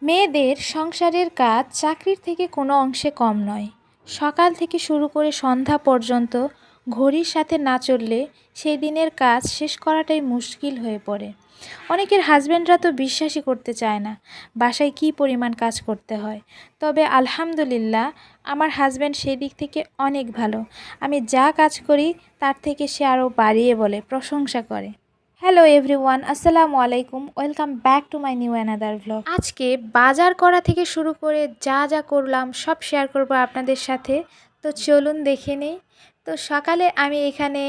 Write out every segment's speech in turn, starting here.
মেয়েদের সংসারের কাজ চাকরির থেকে কোনো অংশে কম নয়। সকাল থেকে শুরু করে সন্ধ্যা পর্যন্ত ঘড়ির সাথে না চললে সেই দিনের কাজ শেষ করাটাই মুশকিল হয়ে পড়ে। অনেকের হাজবেন্ডরা তো বিশ্বাসই করতে চায় না বাসায় কী পরিমাণ কাজ করতে হয়। তবে আলহামদুলিল্লাহ, আমার হাজবেন্ড সেই দিক থেকে অনেক ভালো। আমি যা কাজ করি তার থেকে সে আরও বাড়িয়ে বলে, প্রশংসা করে। হ্যালো এভরিওয়ান, আসসালামু আলাইকুম, welcome back to my new another vlog. আজকে বাজার করা থেকে শুরু করে যা যা করলাম সব শেয়ার করব আপনাদের সাথে। তো চলুন দেখে নেই। তো সকালে আমি এখানে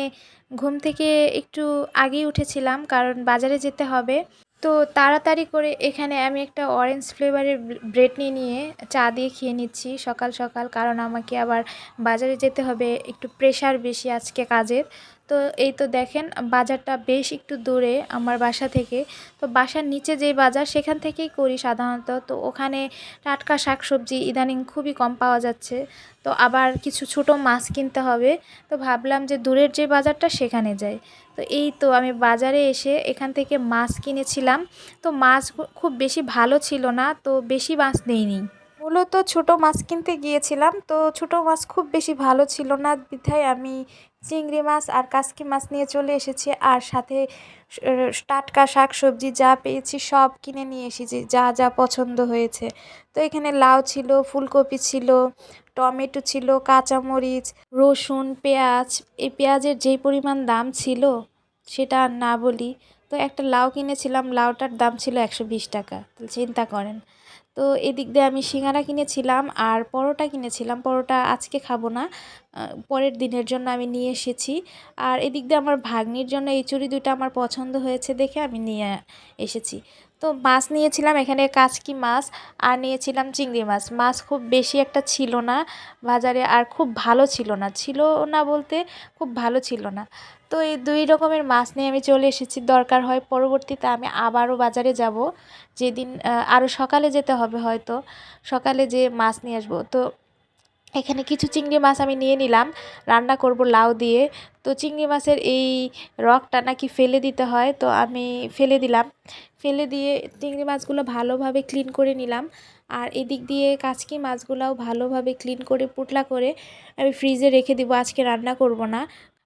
ঘুম থেকে একটু আগেই উঠেছিলাম, কারণ বাজারে যেতে হবে। তো তাড়াতাড়ি করে এখানে আমি একটা অরেঞ্জ ফ্লেভারের ব্রেড নিয়ে চা দিয়ে খেয়ে নিচ্ছি সকাল সকাল, কারণ আমাকে আবার বাজারে যেতে হবে, একটু প্রেশার বেশি আজকে কাজের। তো এই তো দেখেন, বাজারটা বেশ একটু দূরে আমার বাসা থেকে। তো বাসার নিচে যেই বাজার সেখান থেকেই করি সাধারণত। তো ওখানে টাটকা শাকসবজি ইদানিং খুবই কম পাওয়া যাচ্ছে। তো আবার কিছু ছোট মাছ কিনতে হবে। তো ভাবলাম যে দূরের যে বাজারটা সেখানে যাই। তো এই তো আমি বাজারে এসে এখান থেকে মাছ কিনেছিলাম। তো মাছ খুব বেশি ভালো ছিল না, তো বেশি মাছ নেইনি। মূলত ছোট মাছ কিনতে গিয়েছিলাম, তো ছোট মাছ খুব বেশি ভালো ছিল না, বিধায় আমি চিংড়ি মাছ আর কাসকি মাছ নিয়ে চলে এসেছি। আর সাথে টাটকা শাক সবজি যা পেয়েছি সব কিনে নিয়ে এসেছি, যা যা পছন্দ হয়েছে। তো এখানে লাউ ছিল, ফুলকপি ছিল, টমেটো ছিল, কাঁচামরিচ, রসুন, পেঁয়াজ। এই পেঁয়াজের যেই পরিমাণ দাম ছিল সেটা আর না বলি। তো একটা লাউ কিনেছিলাম, লাউটার দাম ছিল 120 টাকা, তাহলে চিন্তা করেন। তো এদিক দিয়ে আমি সিঙ্গারা কিনেছিলাম আর পরোটা কিনেছিলাম। পরোটা আজকে খাবো না, পরের দিনের জন্য আমি নিয়ে এসেছি। আর এদিক দিয়ে আমার ভাগ্নির জন্য এই চুড়ি দুটো আমার পছন্দ হয়েছে দেখে আমি নিয়ে এসেছি। তো মাছ নিয়েছিলাম এখানে কাচকি মাছ, আর নিয়েছিলাম চিংড়ি মাছ। মাছ খুব বেশি একটা ছিল না বাজারে, আর খুব ভালো ছিল না, ছিল না বলতে খুব ভালো ছিল না। তো এই দুই রকমের মাছ নিয়ে আমি চলে এসেছি। দরকার হয় পরবর্তীতে আমি আবারও বাজারে যাব, যেদিন আরও সকালে যেতে হবে, হয়তো সকালে যে মাছ নিয়ে আসবো। তো এখানে কিছু চিংড়ি মাছ আমি নিয়ে নিলাম, রান্না করব লাউ দিয়ে। তো চিংড়ি মাছের এই রগটা নাকি ফেলে দিতে হয়, তো আমি ফেলে দিলাম। ফেলে দিয়ে চিংড়ি মাছগুলো ভালোভাবে ক্লিন করে নিলাম। আর এদিক দিয়ে কাচকি মাছগুলোও ভালোভাবে ক্লিন করে পুটলা করে আমি ফ্রিজে রেখে দিব, আজকে রান্না করব না।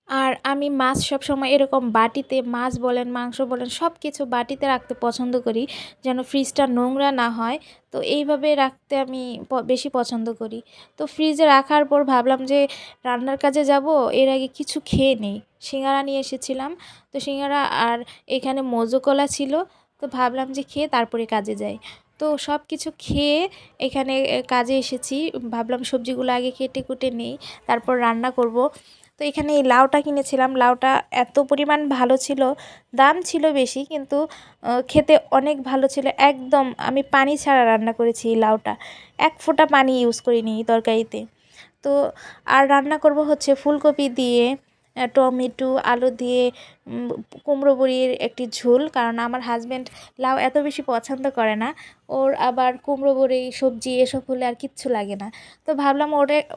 আর আমি মাছ সবসময় এরকম বাটিতে, মাছ বলেন মাংস বলেন সব কিছু বাটিতে রাখতে পছন্দ করি, যেন ফ্রিজটা নোংরা না হয়। তো এইভাবে রাখতে আমি বেশি পছন্দ করি। তো ফ্রিজে রাখার পর ভাবলাম যে রান্নার কাজে যাব, এর আগে কিছু খেয়ে নেই। সিঙ্গারা নিয়ে এসেছিলাম, তো সিঙ্গারা আর এখানে মজু কলা ছিল। তো ভাবলাম যে খেয়ে তারপরে কাজে যাই। তো সব কিছু খেয়ে এখানে কাজে এসেছি। ভাবলাম সবজিগুলো আগে কেটে কুটে নেই, তারপর রান্না করব। তো এখানে এই লাউটা কিনেছিলাম, লাউটা এত পরিমাণ ভালো ছিল, দাম ছিল বেশি কিন্তু খেতে অনেক ভালো ছিল। একদম আমি পানি ছাড়া রান্না করেছি এই লাউটা, এক ফোঁটা পানি ইউজ করিনি এই তরকারিতে। তো আর রান্না করব হচ্ছে ফুলকপি দিয়ে, টমেটো আলু দিয়ে, কুমড়ো বড়ির একটি ঝোল, কারণ আমার হাজব্যান্ড লাউ এত বেশি পছন্দ করে না। ওর আবার কুমড়ো বড়ি সবজি এসব হলে আর কিচ্ছু লাগে না। তো ভাবলাম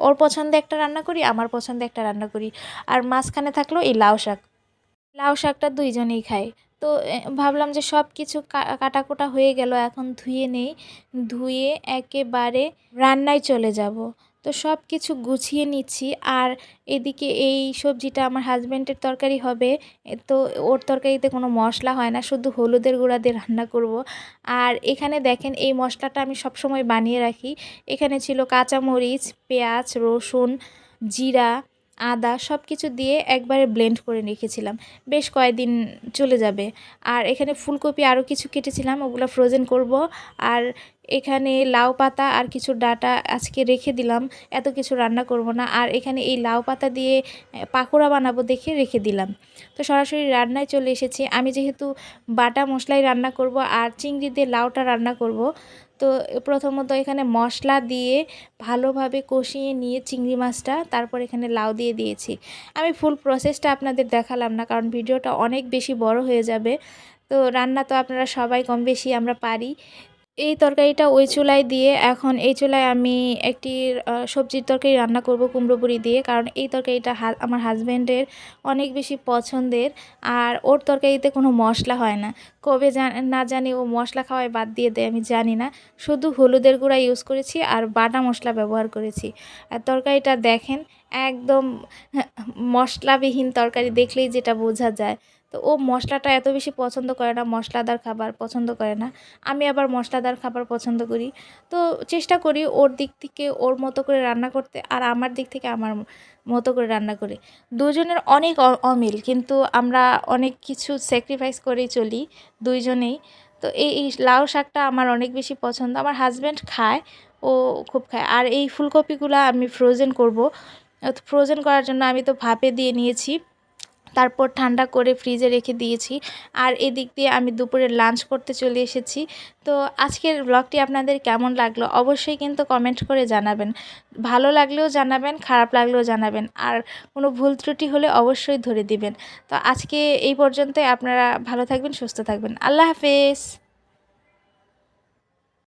ওর পছন্দে একটা রান্না করি, আমার পছন্দে একটা রান্না করি। আর মাঝখানে থাকলো এই লাউ শাক, লাউ শাকটা দুইজনেই খাই। তো ভাবলাম যে সব কিছু কাটাকুটা হয়ে গেল, এখন ধুয়ে নেই। ধুয়ে একেবারে রান্নায় চলে যাব। তো সব কিছু গুছিয়ে নিচ্ছি। আর এদিকে এই সবজিটা আমার হাজব্যান্ডের তরকারি হবে। তো ওর তরকারিতে কোনো মশলা হয় না, শুধু হলুদের গুঁড়া দিয়ে রান্না করব। আর এখানে দেখেন এই মশলাটা আমি সবসময় বানিয়ে রাখি। এখানে ছিল কাঁচামরিচ, পেঁয়াজ, রসুন, জিরা, আদা সব কিছু দিয়ে একবারে ব্লেন্ড করে রেখেছিলাম, বেশ কয়েকদিন চলে যাবে। আর এখানে ফুলকপি আরও কিছু কেটেছিলাম, ওগুলো ফ্রোজেন করব। আর এখানে লাউ পাতা আর কিছু ডাঁটা আজকে রেখে দিলাম, এত কিছু রান্না করব না। আর এখানে এই লাউ পাতা দিয়ে পাকোড়া বানাবো দেখে রেখে দিলাম। তো সরাসরি রান্নায় চলে এসেছি। আমি যেহেতু বাটা মশলাই রান্না করব আর চিংড়ি দিয়ে লাউটা রান্না করব, তো প্রথমত এখানে মশলা দিয়ে ভালোভাবে কষিয়ে নিয়ে চিংড়ি মাছটা, তারপর এখানে লাউ দিয়ে দিয়েছি। আমি ফুল প্রসেসটা আপনাদের দেখালাম না, কারণ ভিডিওটা অনেক বেশি বড় হয়ে যাবে। তো রান্না তো আপনারা সবাই কম বেশি আমরা পারি। এই তরকারিটা ওই চুলায় দিয়ে এখন এই চুলায় আমি একটি সবজির তরকারি রান্না করব কুমড়ো বড়ি দিয়ে। কারণ এই তরকারিটা আমার হাজব্যান্ডের অনেক বেশি পছন্দের। আর ওর তরকারিতে কোনো মশলা হয় না। কবে না জানি ও মশলা খাওয়ায় বাদ দিয়ে দেয়, আমি জানি না। শুধু হলুদের গুঁড়া ইউজ করেছি আর বাটা মশলা ব্যবহার করেছি। আর তরকারিটা দেখেন, একদম মশলাবিহীন তরকারি দেখলেই যেটা বোঝা যায়। তো ও মশলাটা এত বেশি পছন্দ করে না, মশলাদার খাবার পছন্দ করে না। আমি আবার মশলাদার খাবার পছন্দ করি। তো চেষ্টা করি ওর দিক থেকে ওর মতো করে রান্না করতে, আর আমার দিক থেকে আমার মতো করে রান্না করি। দুজনের অনেক অমিল, কিন্তু আমরা অনেক কিছু স্যাক্রিফাইস করেই চলি দুইজনেই। তো এই লাউ শাকটা আমার অনেক বেশি পছন্দ। আমার হাজব্যান্ড খায়, ও খুব খায়। আর এই ফুলকপিগুলা আমি ফ্রোজেন করব। ফ্রোজেন করার জন্য আমি তো ভাপে দিয়ে নিয়েছি, তারপর ঠান্ডা করে ফ্রিজে রেখে দিয়েছি। আর এদিক দিয়ে আমি দুপুরে লাঞ্চ করতে চলে এসেছি। তো আজকের ব্লগটি আপনাদের কেমন লাগলো অবশ্যই কিন্তু কমেন্ট করে জানাবেন। ভালো লাগলেও জানাবেন, খারাপ লাগলেও জানাবেন। আর কোনো ভুল ত্রুটি হলে অবশ্যই ধরে দিবেন। তো আজকে এই পর্যন্তই। আপনারা ভালো থাকবেন, সুস্থ থাকবেন। আল্লাহ হাফেজ।